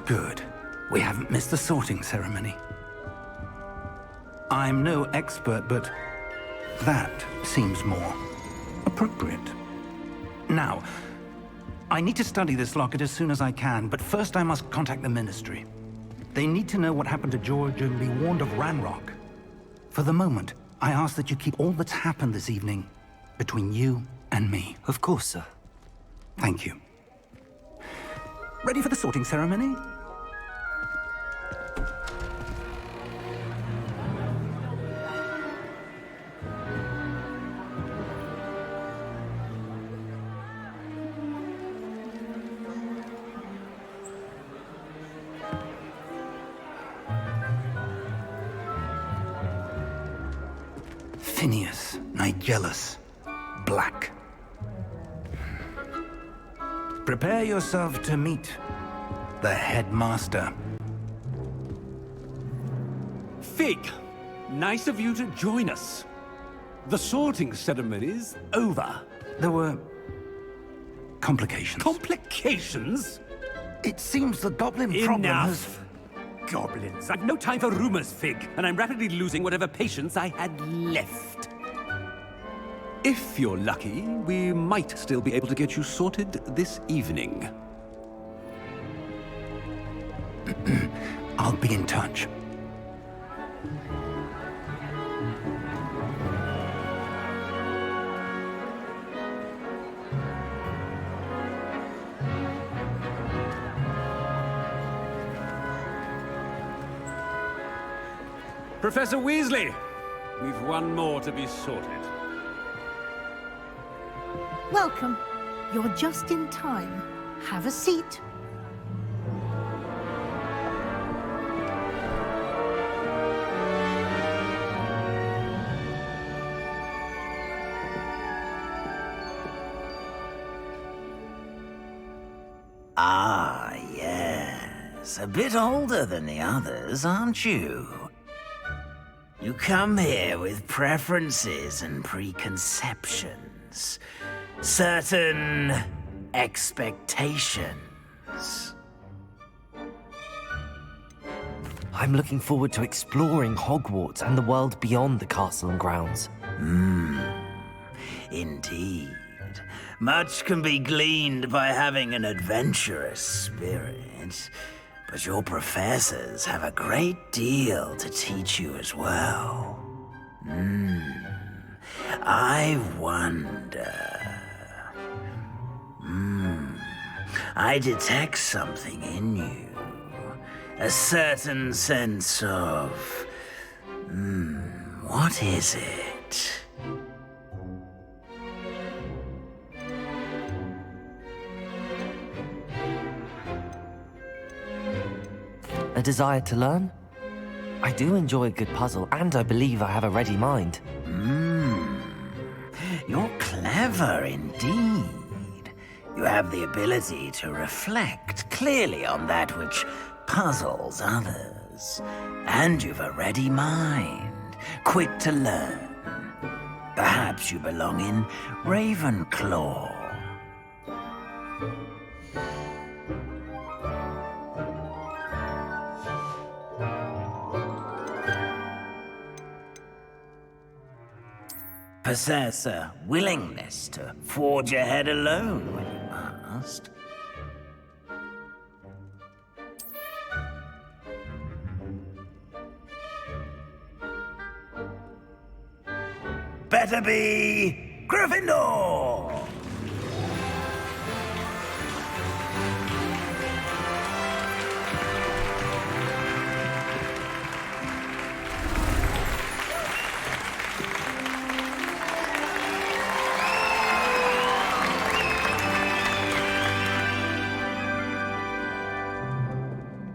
Good. We haven't missed the sorting ceremony. I'm no expert, but that seems more appropriate. Now, I need to study this locket as soon as I can, but first I must contact the Ministry. They need to know what happened to George and be warned of Ranrock. For the moment, I ask that you keep all that's happened this evening between you and me. Of course, sir. Thank you. Ready for the sorting ceremony? Phineas, Nigellus, Black. Prepare yourself to meet the headmaster. Fig, nice of you to join us. The sorting ceremony's over. There were complications. Complications? It seems the goblin problem has... Enough! Goblins. I've no time for rumors, Fig, and I'm rapidly losing whatever patience I had left. If you're lucky, we might still be able to get you sorted this evening. I'll be in touch. Professor Weasley, we've one more to be sorted. Welcome. You're just in time. Have a seat. Ah, yes. A bit older than the others, aren't you? You come here with preferences and preconceptions. Certain expectations. I'm looking forward to exploring Hogwarts and the world beyond the castle and grounds. Indeed. Much can be gleaned by having an adventurous spirit, but your professors have a great deal to teach you as well. I wonder... I detect something in you. A certain sense of... what is it? A desire to learn? I do enjoy a good puzzle, and I believe I have a ready mind. You're clever indeed. You have the ability to reflect clearly on that which puzzles others. And you've a ready mind, quick to learn. Perhaps you belong in Ravenclaw. Possess a willingness to forge ahead alone when you must. Better be Gryffindor!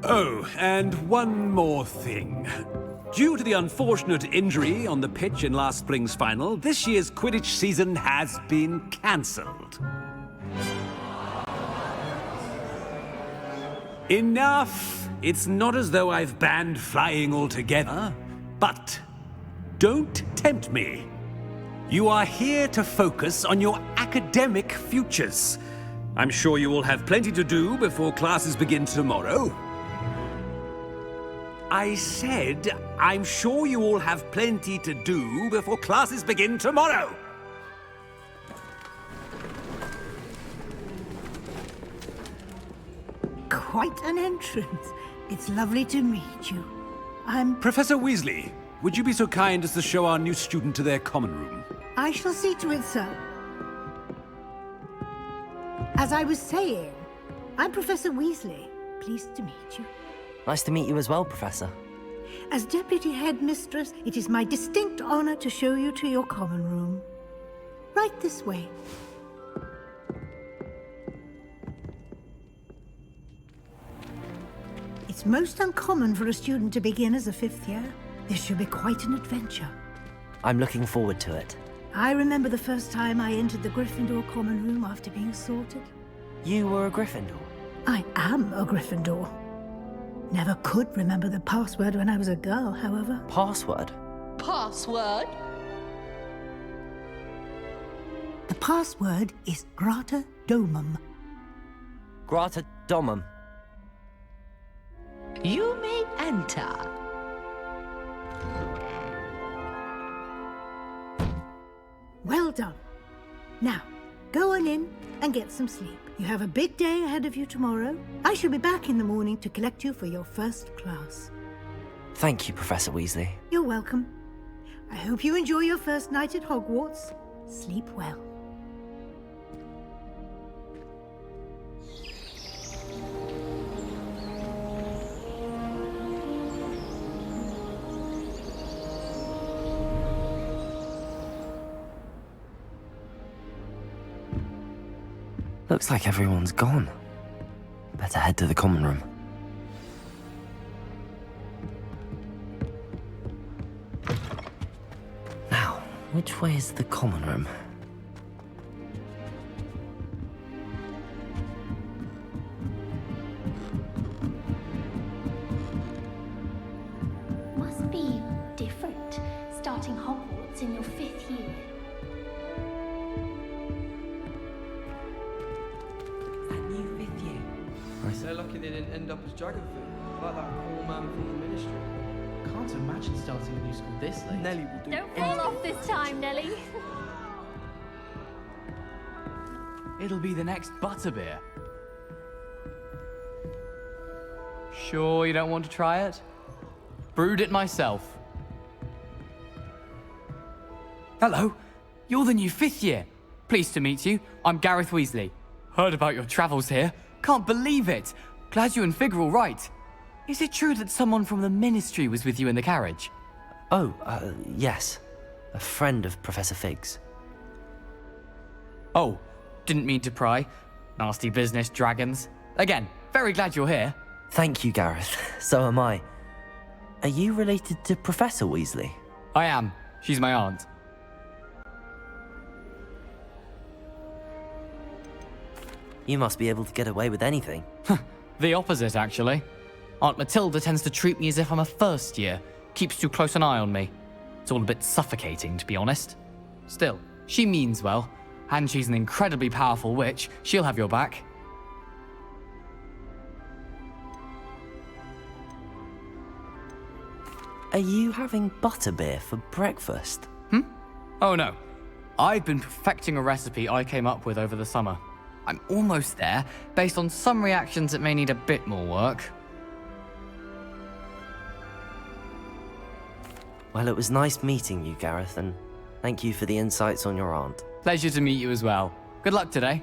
Oh, and one more thing. Due to the unfortunate injury on the pitch in last spring's final, this year's Quidditch season has been cancelled. Enough! It's not as though I've banned flying altogether, but don't tempt me. You are here to focus on your academic futures. I'm sure you will have plenty to do before classes begin tomorrow. I said, I'm sure you all have plenty to do before classes begin tomorrow. Quite an entrance. It's lovely to meet you. Professor Weasley, would you be so kind as to show our new student to their common room? I shall see to it, sir. As I was saying, I'm Professor Weasley. Pleased to meet you. Nice to meet you as well, Professor. As Deputy Headmistress, it is my distinct honor to show you to your common room. Right this way. It's most uncommon for a student to begin as a fifth year. This should be quite an adventure. I'm looking forward to it. I remember the first time I entered the Gryffindor common room after being sorted. You were a Gryffindor? I am a Gryffindor. Never could remember the password when I was a girl, however. Password? Password? The password is Grata Domum. Grata Domum. You may enter. Well done. Now, go on in and get some sleep. You have a big day ahead of you tomorrow. I shall be back in the morning to collect you for your first class. Thank you, Professor Weasley. You're welcome. I hope you enjoy your first night at Hogwarts. Sleep well. Looks like everyone's gone. Better head to the common room. Now, which way is the common room? Must be different, starting Hogwarts in your 5th year. They're lucky they didn't end up as dragon food, like that cool man from the ministry. Can't imagine starting a new school this late. Nelly will do Don't fall off this time, Nelly. It'll be the next butterbeer. Sure you don't want to try it? Brewed it myself. Hello, you're the new 5th year. Pleased to meet you. I'm Gareth Weasley. Heard about your travels here. Can't believe it! Glad you and Fig are all right. Is it true that someone from the Ministry was with you in the carriage? Oh, yes. A friend of Professor Fig's. Oh, didn't mean to pry. Nasty business, dragons. Again, very glad you're here. Thank you, Gareth. So am I. Are you related to Professor Weasley? I am. She's my aunt. You must be able to get away with anything. The opposite, actually. Aunt Matilda tends to treat me as if I'm a first year. Keeps too close an eye on me. It's all a bit suffocating, to be honest. Still, she means well. And she's an incredibly powerful witch. She'll have your back. Are you having butterbeer for breakfast? Oh no. I've been perfecting a recipe I came up with over the summer. I'm almost there. Based on some reactions, it may need a bit more work. Well, it was nice meeting you, Gareth, and thank you for the insights on your aunt. Pleasure to meet you as well. Good luck today.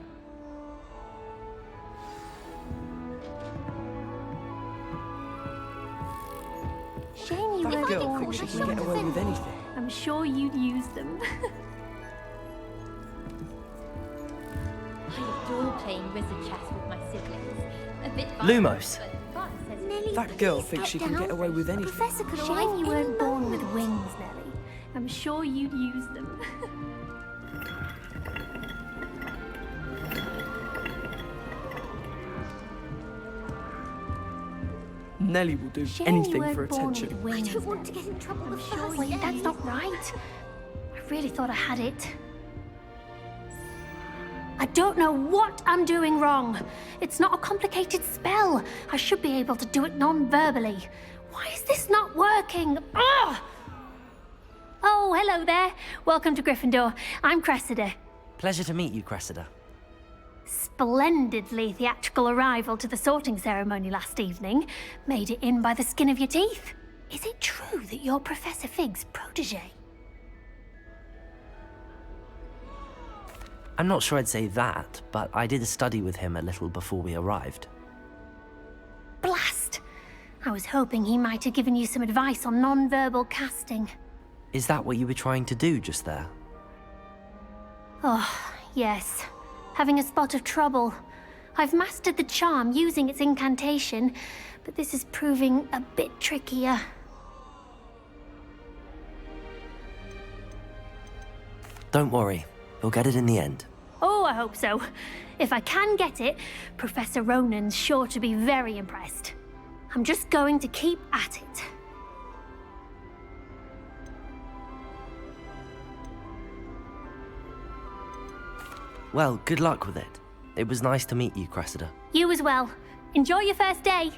Shame you That weren't girl born thinks with she can get away with wings. anything. I'm sure you'd use them. I adore playing wizard chess with my siblings. A bit Lumos. but fun, says it. That girl thinks she can get away with anything. Professor could Shame you weren't born with wings, Nelly. I'm sure you'd use them. Nelly will do Shame anything you for weren't born attention. with wings, I don't want to Nelly. get in trouble I'm the sure first Wait, day. that's not right. I really thought I had it. I don't know what I'm doing wrong. It's not a complicated spell. I should be able to do it non-verbally. Why is this not working? Ugh! Oh, hello there. Welcome to Gryffindor. I'm Cressida. Pleasure to meet you, Cressida. Splendidly theatrical arrival to the sorting ceremony last evening. Made it in by the skin of your teeth. Is it true that you're Professor Fig's protege? I'm not sure I'd say that, but I did study with him a little before we arrived. Blast! I was hoping he might have given you some advice on non-verbal casting. Is that what you were trying to do just there? Oh, yes. Having a spot of trouble. I've mastered the charm using its incantation, but this is proving a bit trickier. Don't worry, you'll get it in the end. Oh, I hope so. If I can get it, Professor Ronan's sure to be very impressed. I'm just going to keep at it. Well, good luck with it. It was nice to meet you, Cressida. You as well. Enjoy your first day.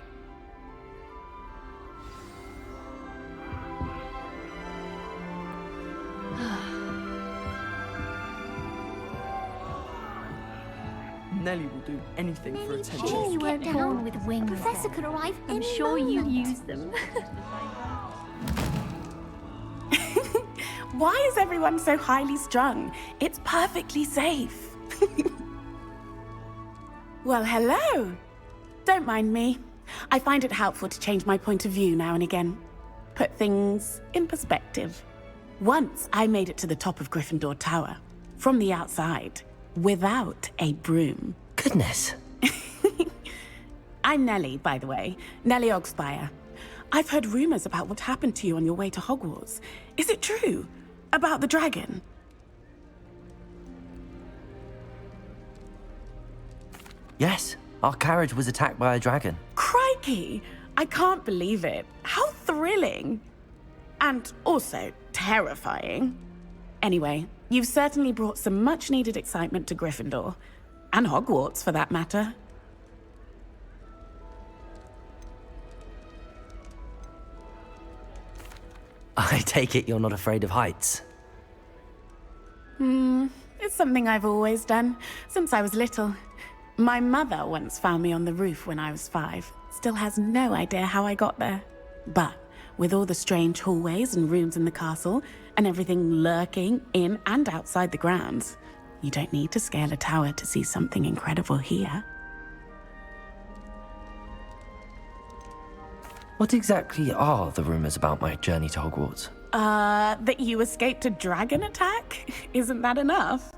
Nelly will do anything for attention. You weren't born with wings. Professor could arrive I'm any sure you moment. use them. Why is everyone so highly strung? It's perfectly safe. Well, hello. Don't mind me. I find it helpful to change my point of view now and again. Put things in perspective. Once I made it to the top of Gryffindor Tower, from the outside, without a broom. Goodness. I'm Nellie, by the way. Nellie Ogspire. I've heard rumors about what happened to you on your way to Hogwarts. Is it true? About the dragon? Yes, our carriage was attacked by a dragon. Crikey! I can't believe it. How thrilling! And also terrifying. Anyway, you've certainly brought some much-needed excitement to Gryffindor. And Hogwarts, for that matter. I take it you're not afraid of heights. It's something I've always done, since I was little. My mother once found me on the roof when I was 5. Still has no idea how I got there. But with all the strange hallways and rooms in the castle, and everything lurking in and outside the grounds, you don't need to scale a tower to see something incredible here. What exactly are the rumors about my journey to Hogwarts? That you escaped a dragon attack? Isn't that enough?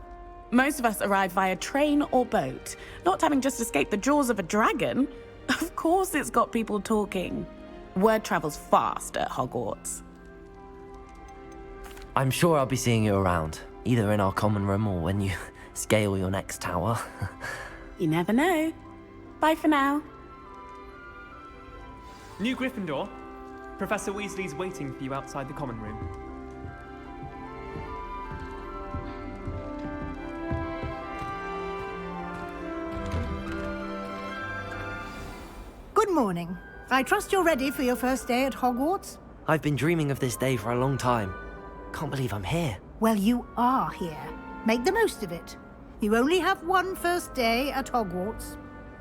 Most of us arrive via train or boat, not having just escaped the jaws of a dragon. Of course it's got people talking. Word travels fast at Hogwarts. I'm sure I'll be seeing you around, either in our common room or when you scale your next tower. You never know. Bye for now. New Gryffindor. Professor Weasley's waiting for you outside the common room. Good morning. I trust you're ready for your first day at Hogwarts? I've been dreaming of this day for a long time. Can't believe I'm here. Well, you are here. Make the most of it. You only have one first day at Hogwarts.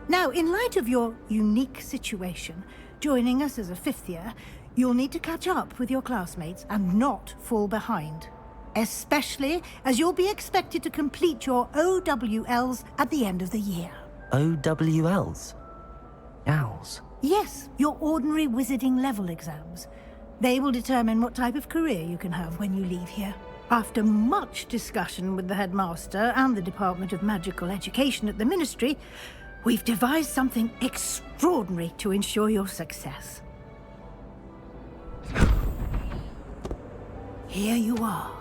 Now, in light of your unique situation, joining us as a 5th year, you'll need to catch up with your classmates and not fall behind. Especially as you'll be expected to complete your OWLs at the end of the year. OWLs? Owls? Yes, your ordinary wizarding level exams. They will determine what type of career you can have when you leave here. After much discussion with the headmaster and the Department of Magical Education at the Ministry, we've devised something extraordinary to ensure your success. Here you are.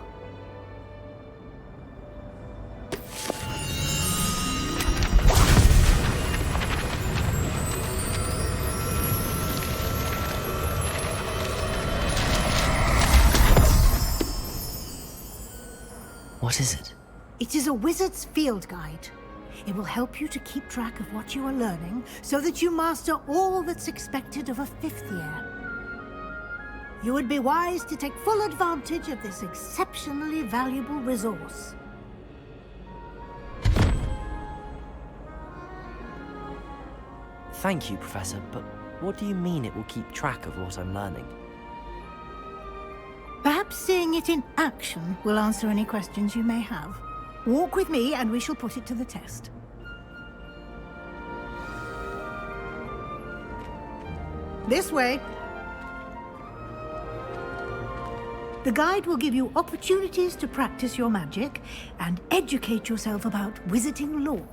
What is it? It is a wizard's field guide. It will help you to keep track of what you are learning so that you master all that's expected of a 5th year. you would be wise to take full advantage of this exceptionally valuable resource. Thank you, Professor, but what do you mean it will keep track of what I'm learning? Perhaps seeing it in action will answer any questions you may have. Walk with me and we shall put it to the test. This way. The guide will give you opportunities to practice your magic and educate yourself about wizarding lore.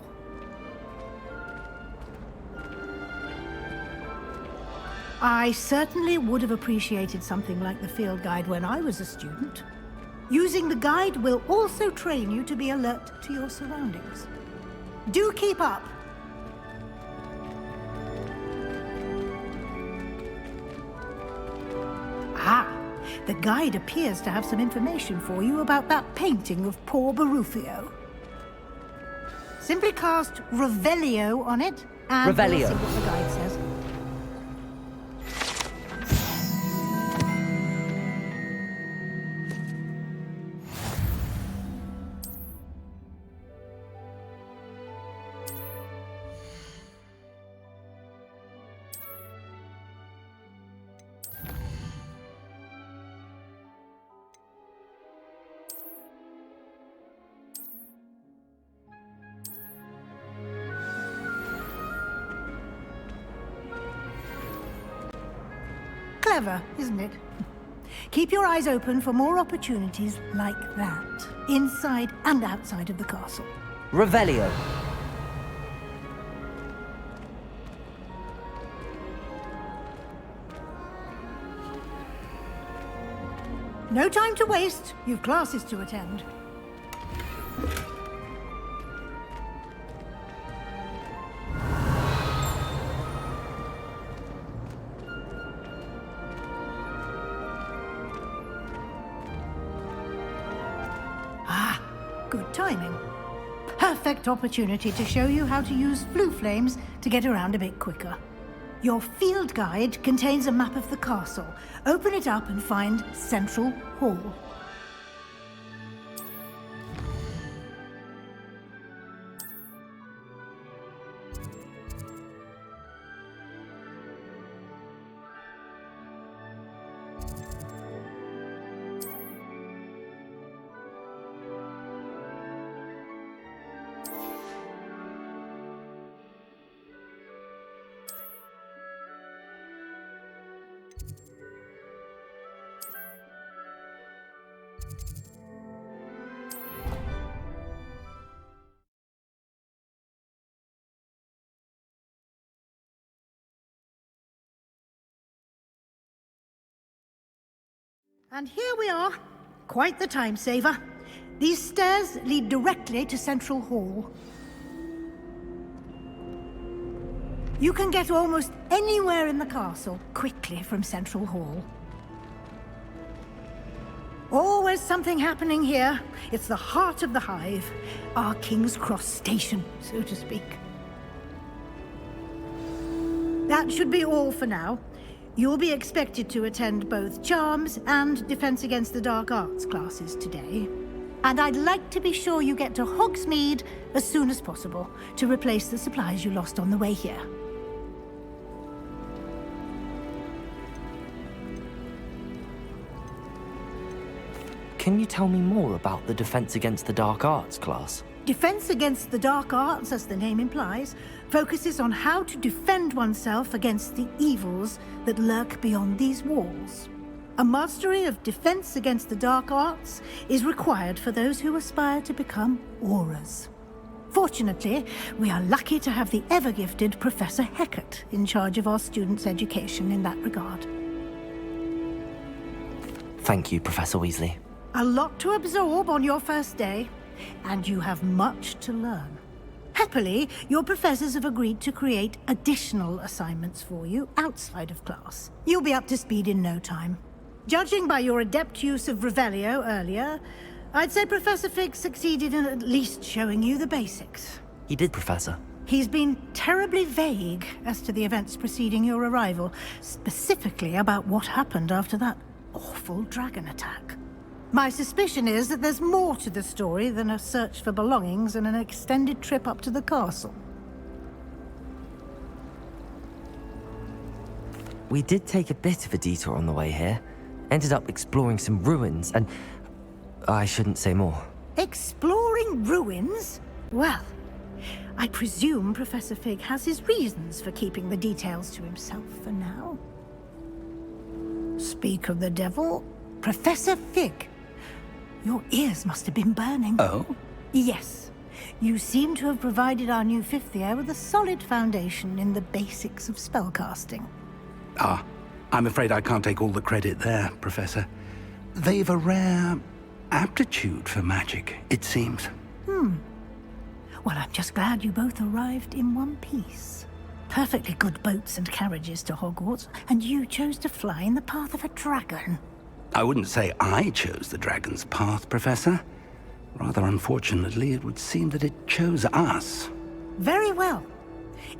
I certainly would have appreciated something like the field guide when I was a student. Using the guide will also train you to be alert to your surroundings. Do keep up! Ah, the guide appears to have some information for you about that painting of poor Barufio. Simply cast Revelio on it, and we'll see what the guide says. Clever, isn't it? Keep your eyes open for more opportunities like that, inside and outside of the castle. Revelio. No time to waste. You've classes to attend. Good timing. Perfect opportunity to show you how to use flue flames to get around a bit quicker. Your field guide contains a map of the castle. Open it up and find Central Hall. And here we are. Quite the time saver. These stairs lead directly to Central Hall. You can get almost anywhere in the castle quickly from Central Hall. Always something happening here. It's the heart of the hive. Our King's Cross station, so to speak. That should be all for now. You'll be expected to attend both Charms and Defense Against the Dark Arts classes today. And I'd like to be sure you get to Hogsmeade as soon as possible to replace the supplies you lost on the way here. Can you tell me more about the Defense Against the Dark Arts class? Defense Against the Dark Arts, as the name implies, focuses on how to defend oneself against the evils that lurk beyond these walls. A mastery of Defense Against the Dark Arts is required for those who aspire to become Aurors. Fortunately, we are lucky to have the ever-gifted Professor Hecat in charge of our students' education in that regard. Thank you, Professor Weasley. A lot to absorb on your first day, and you have much to learn. Happily, your professors have agreed to create additional assignments for you outside of class. You'll be up to speed in no time. Judging by your adept use of Revelio earlier, I'd say Professor Fig succeeded in at least showing you the basics. He did, Professor. He's been terribly vague as to the events preceding your arrival, specifically about what happened after that awful dragon attack. My suspicion is that there's more to the story than a search for belongings and an extended trip up to the castle. We did take a bit of a detour on the way here. Ended up exploring some ruins and... I shouldn't say more. Exploring ruins? Well, I presume Professor Fig has his reasons for keeping the details to himself for now. Speak of the devil, Professor Fig. Your ears must have been burning. Oh? Yes. You seem to have provided our new fifth year with a solid foundation in the basics of spellcasting. Ah, I'm afraid I can't take all the credit there, Professor. They've a rare aptitude for magic, it seems. Well, I'm just glad you both arrived in one piece. Perfectly good boats and carriages to Hogwarts, and you chose to fly in the path of a dragon. I wouldn't say I chose the dragon's path, Professor. Rather unfortunately, it would seem that it chose us. Very well.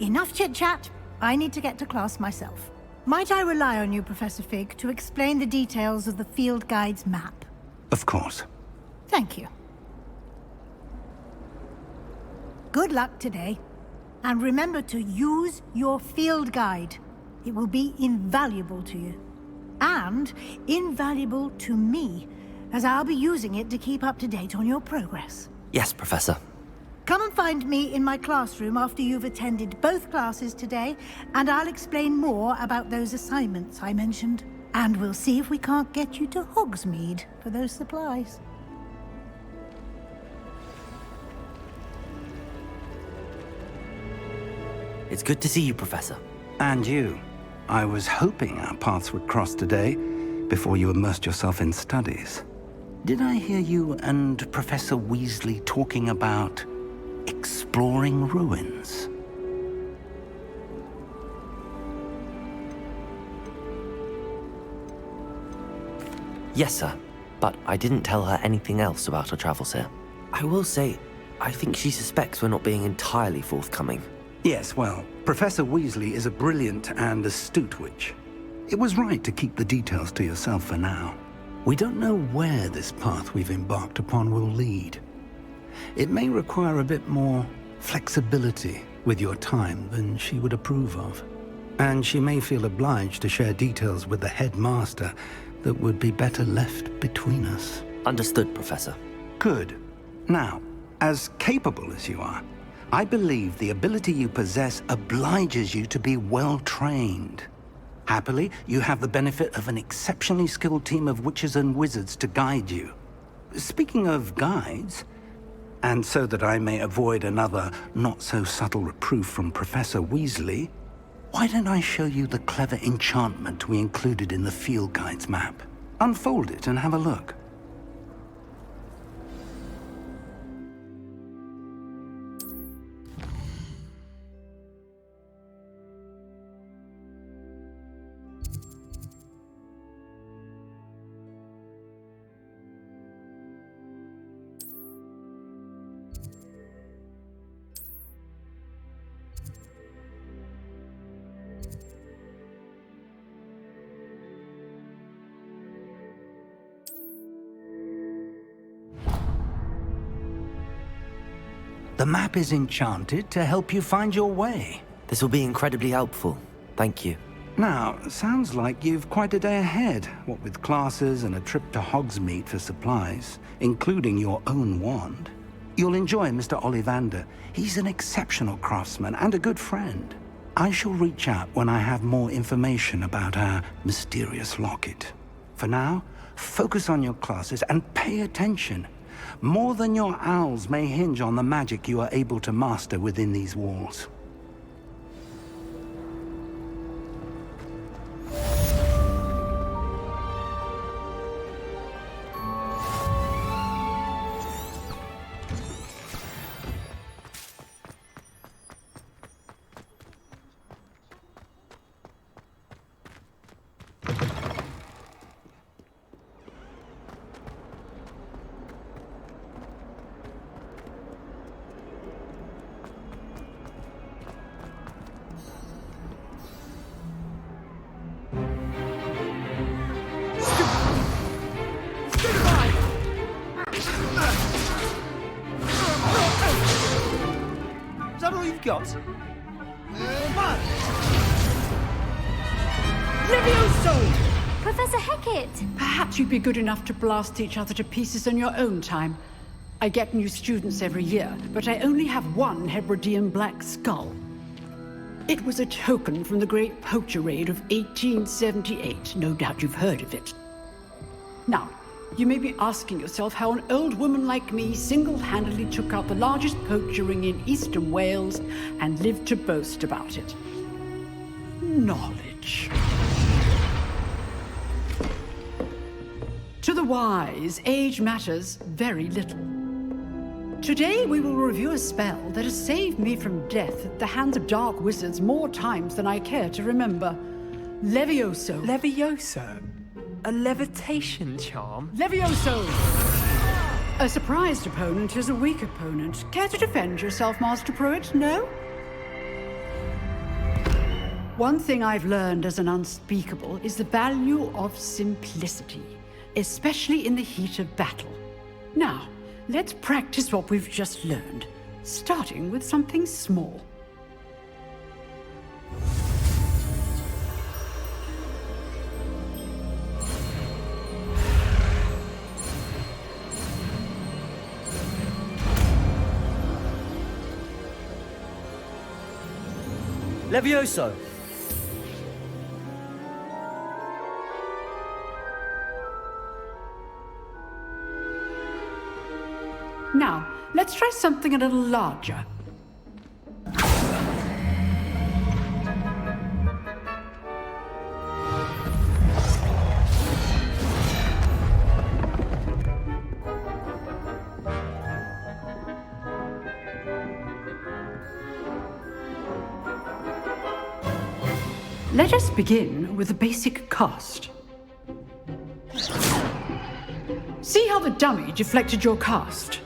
Enough chit-chat. I need to get to class myself. Might I rely on you, Professor Fig, to explain the details of the field guide's map? Of course. Thank you. Good luck today. And remember to use your field guide. It will be invaluable to you. And invaluable to me, as I'll be using it to keep up to date on your progress. Yes, Professor. Come and find me in my classroom after you've attended both classes today, and I'll explain more about those assignments I mentioned. And we'll see if we can't get you to Hogsmeade for those supplies. It's good to see you, Professor. And you. I was hoping our paths would cross today, before you immersed yourself in studies. Did I hear you and Professor Weasley talking about exploring ruins? Yes, sir. But I didn't tell her anything else about our travels here. I will say, I think she suspects we're not being entirely forthcoming. Yes, well, Professor Weasley is a brilliant and astute witch. It was right to keep the details to yourself for now. We don't know where this path we've embarked upon will lead. It may require a bit more flexibility with your time than she would approve of. And she may feel obliged to share details with the headmaster that would be better left between us. Understood, Professor. Good. Now, as capable as you are, I believe the ability you possess obliges you to be well-trained. Happily, you have the benefit of an exceptionally skilled team of witches and wizards to guide you. Speaking of guides, and so that I may avoid another not-so-subtle reproof from Professor Weasley, why don't I show you the clever enchantment we included in the field guide's map? Unfold it and have a look. The map is enchanted to help you find your way. This will be incredibly helpful. Thank you. Now, sounds like you've quite a day ahead, what with classes and a trip to Hogsmeade for supplies, including your own wand. You'll enjoy Mr. Ollivander. He's an exceptional craftsman and a good friend. I shall reach out when I have more information about our mysterious locket. For now, focus on your classes and pay attention. More than your owls may hinge on the magic you are able to master within these walls. I've got... Levioso! Professor Hecat! Perhaps you'd be good enough to blast each other to pieces in your own time. I get new students every year, but I only have one Hebridean black skull. It was a token from the Great Poacher Raid of 1878. No doubt you've heard of it. Now, you may be asking yourself how an old woman like me single-handedly took out the largest poacher ring in eastern Wales and lived to boast about it. Knowledge. To the wise, age matters very little. Today we will review a spell that has saved me from death at the hands of dark wizards more times than I care to remember. Levioso. Levioso? A levitation charm? Levioso! A surprised opponent is a weak opponent. Care to defend yourself, Master Pruitt? No? One thing I've learned as an unspeakable is the value of simplicity, especially in the heat of battle. Now, let's practice what we've just learned, starting with something small. Levioso! Now, let's try something a little larger. Let us begin with the basic cast. See how the dummy deflected your cast?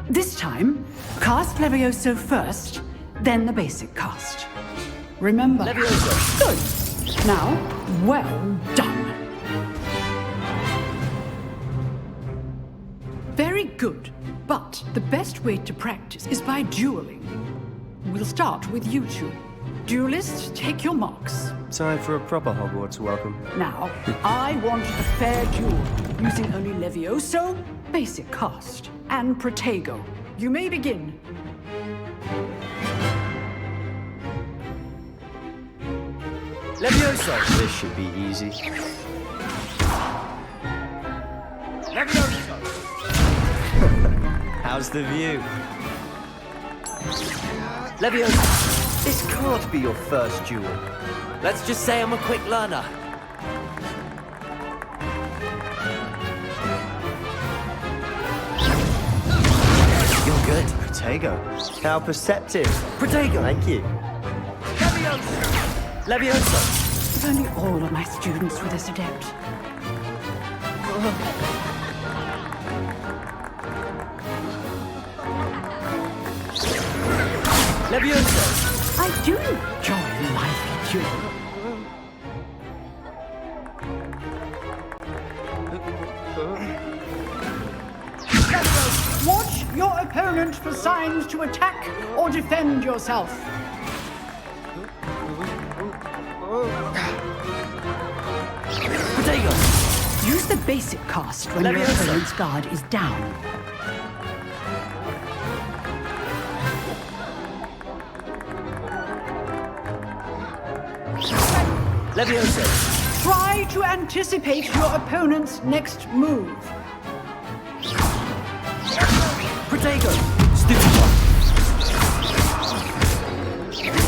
This time, cast Levioso first, then the basic cast. Remember... Levioso! Good! Now, well done. Very good, but the best way to practice is by dueling. We'll start with you two. Duelists, take your marks. Time for a proper Hogwarts welcome. Now, I want a fair duel, using only Levioso, basic cast, and Protego. You may begin. Levioso! This should be easy. Levioso! How's the view? Levioso! This can't be your first duel. Let's just say I'm a quick learner. You're good. Protego. How perceptive. Protego! Thank you. Levioso! If only all of my students were this adept. Levioso! I do enjoy a lively duel. Watch your opponent for signs to attack or defend yourself. Protego! Use the basic cast when your opponent's guard is down. Levioso! Try to anticipate your opponent's next move. Protego! Stupid one! Stupid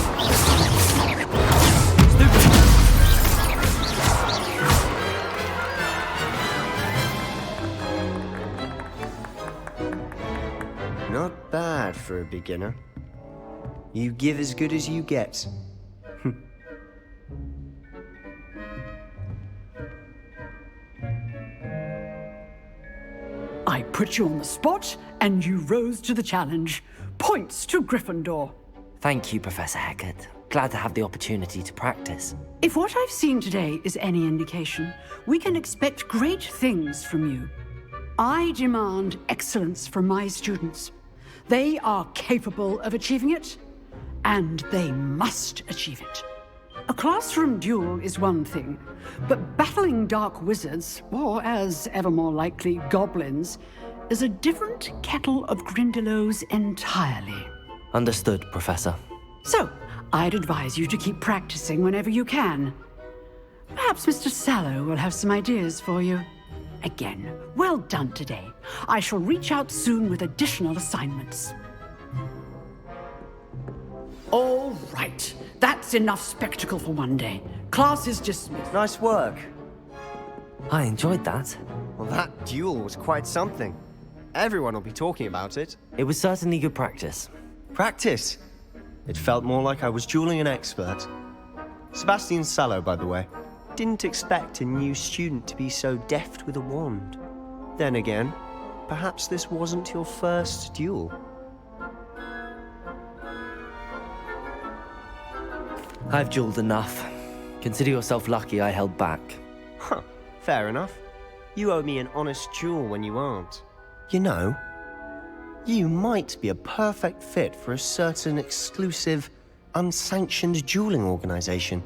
one! Not bad for a beginner. You give as good as you get. I put you on the spot, and you rose to the challenge. Points to Gryffindor. Thank you, Professor Hecat. Glad to have the opportunity to practice. If what I've seen today is any indication, we can expect great things from you. I demand excellence from my students. They are capable of achieving it, and they must achieve it. A classroom duel is one thing, but battling dark wizards, or as ever more likely, goblins, is a different kettle of Grindylows entirely. Understood, Professor. So, I'd advise you to keep practicing whenever you can. Perhaps Mr. Sallow will have some ideas for you. Again, well done today. I shall reach out soon with additional assignments. All right. That's enough spectacle for one day. Class is dismissed. Nice work. I enjoyed that. Well, that duel was quite something. Everyone will be talking about it. It was certainly good practice. Practice? It felt more like I was dueling an expert. Sebastian Sallow, by the way. Didn't expect a new student to be so deft with a wand. Then again, perhaps this wasn't your first duel. I've dueled enough. Consider yourself lucky I held back. Huh, fair enough. You owe me an honest duel when you aren't. You know, you might be a perfect fit for a certain exclusive, unsanctioned dueling organization.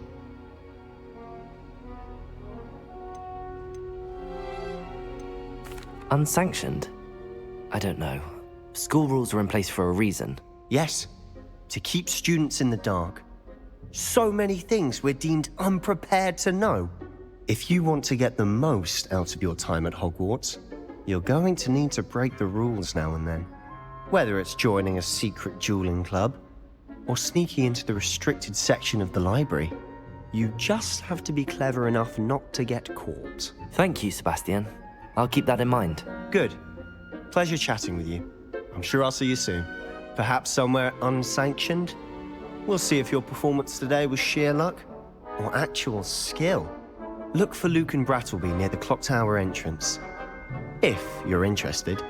Unsanctioned? I don't know. School rules are in place for a reason. Yes, to keep students in the dark. So many things we're deemed unprepared to know. If you want to get the most out of your time at Hogwarts, you're going to need to break the rules now and then. Whether it's joining a secret dueling club, or sneaking into the restricted section of the library, you just have to be clever enough not to get caught. Thank you, Sebastian. I'll keep that in mind. Good. Pleasure chatting with you. I'm sure I'll see you soon. Perhaps somewhere unsanctioned? We'll see if your performance today was sheer luck or actual skill. Look for Luke and Brattleby near the clock tower entrance. If you're interested.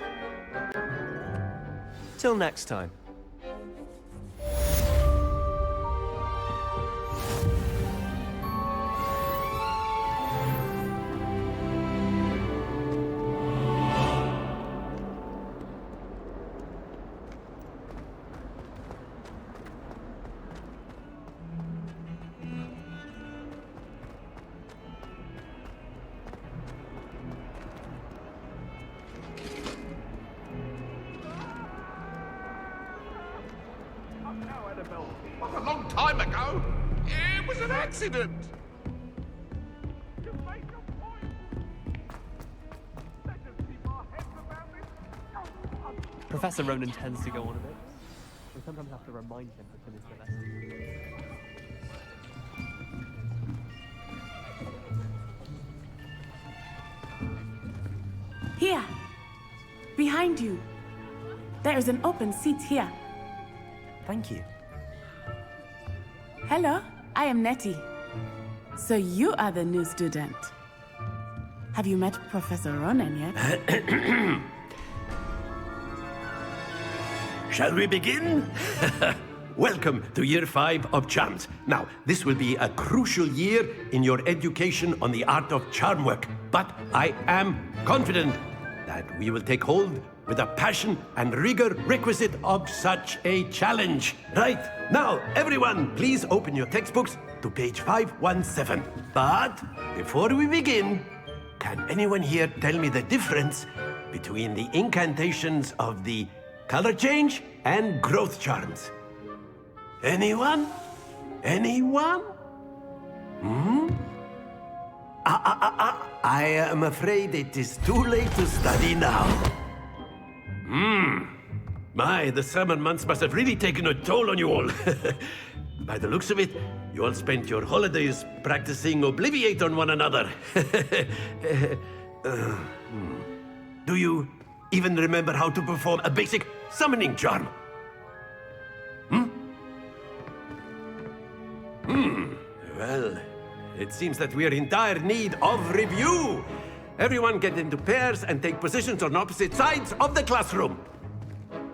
Till next time. A long time ago. It was an accident. Professor Ronan tends to go on a bit. We sometimes have to remind him to finish the lesson. Here, behind you. There is an open seat here. Thank you. Hello, I am Nettie. So you are the new student. Have you met Professor Ronan yet? Shall we begin? Welcome to Year 5 of Charms. Now, this will be a crucial year in your education on the art of charm work, but I am confident that we will take hold with the passion and rigor requisite of such a challenge. Right, now, everyone, please open your textbooks to page 517. But before we begin, can anyone here tell me the difference between the incantations of the color change and growth charms? Anyone? Anyone? I am afraid it is too late to study now. My, the summer months must have really taken a toll on you all. By the looks of it, you all spent your holidays practicing Obliviate on one another. Do you even remember how to perform a basic summoning charm? Well, it seems that we are in dire need of review. Everyone get into pairs and take positions on opposite sides of the classroom.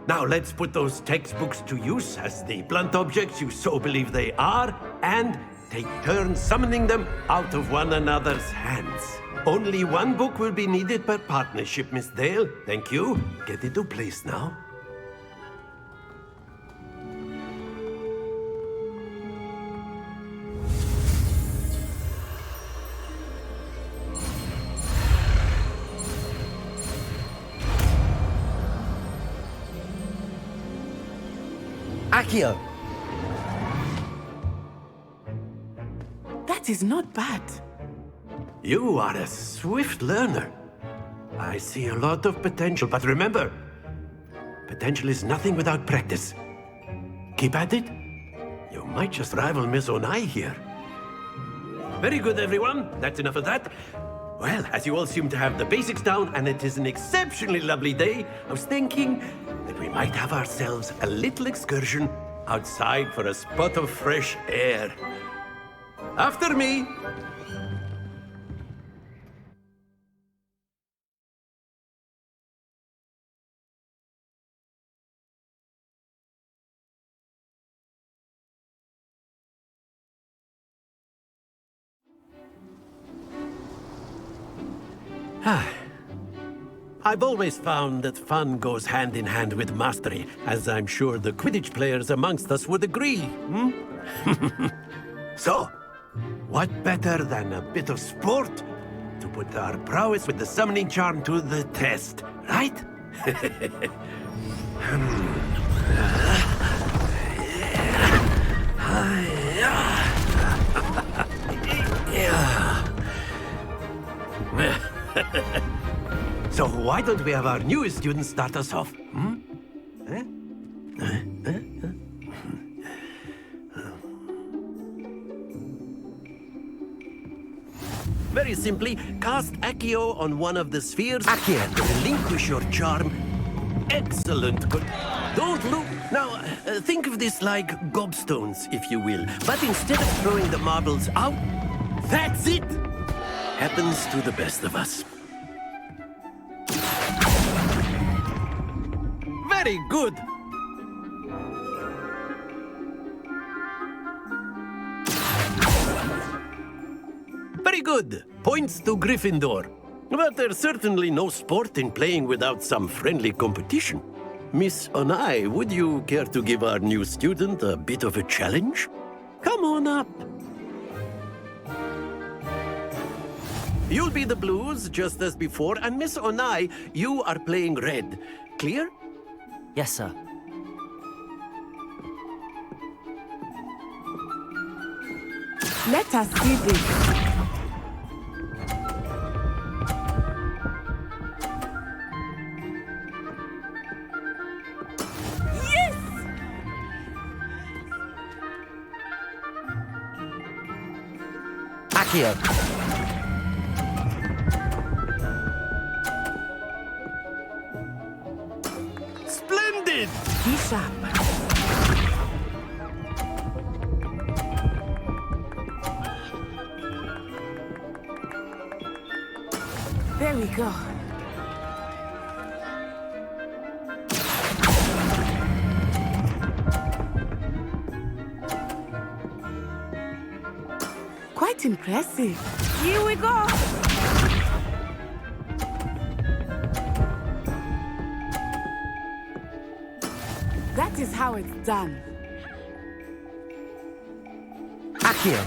Now let's put those textbooks to use as the blunt objects you so believe they are, and take turns summoning them out of one another's hands. Only one book will be needed per partnership, Miss Dale. Thank you. Get into place now. Accio! That is not bad. You are a swift learner. I see a lot of potential, but remember, potential is nothing without practice. Keep at it. You might just rival Miss Onai here. Very good, everyone. That's enough of that. Well, as you all seem to have the basics down, and it is an exceptionally lovely day, I was thinking that we might have ourselves a little excursion outside for a spot of fresh air. After me! I've always found that fun goes hand in hand with mastery, as I'm sure the Quidditch players amongst us would agree, hmm? So, what better than a bit of sport to put our prowess with the summoning charm to the test, right? So why don't we have our newest student start us off? Very simply, cast Accio on one of the spheres and relinquish your charm. Excellent. Good. Don't look. Now, think of this like gobstones, if you will. But instead of throwing the marbles out, that's it. Happens to the best of us. Very good. Very good. Points to Gryffindor. But there's certainly no sport in playing without some friendly competition. Miss Onai, would you care to give our new student a bit of a challenge? Come on up. You'll be the blues, just as before, and Miss Onai, you are playing red. Clear? Yes, sir. Let us see this. Accio. Splendid! Be sharp. There we go. Quite impressive. Here we go. That is how it's done. Accio.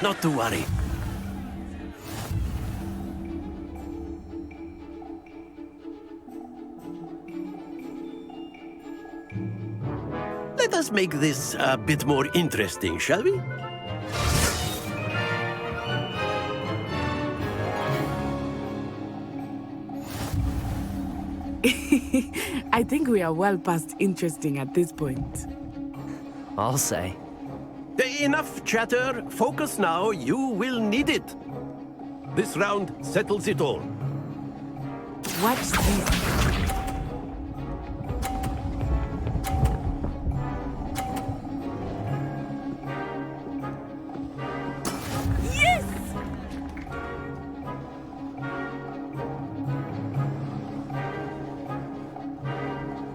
Not to worry. Let us make this a bit more interesting, shall we? I think we are well past interesting at this point. I'll say. Enough chatter. Focus now. You will need it. This round settles it all. Watch this.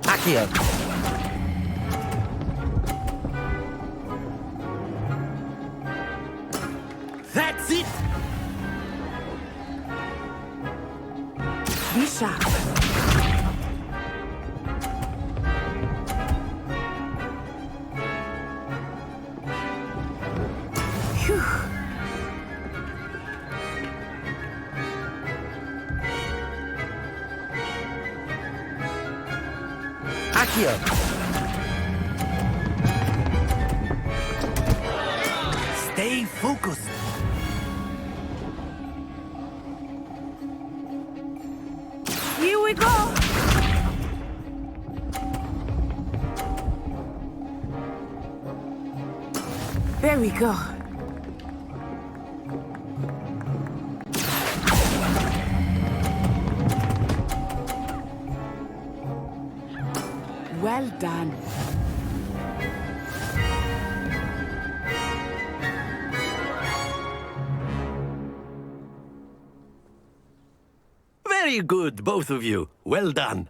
Accio. That's it! Be sharp. Phew. here. Stay focused. Here we go! There we go. Well done. Very good, both of you. Well done.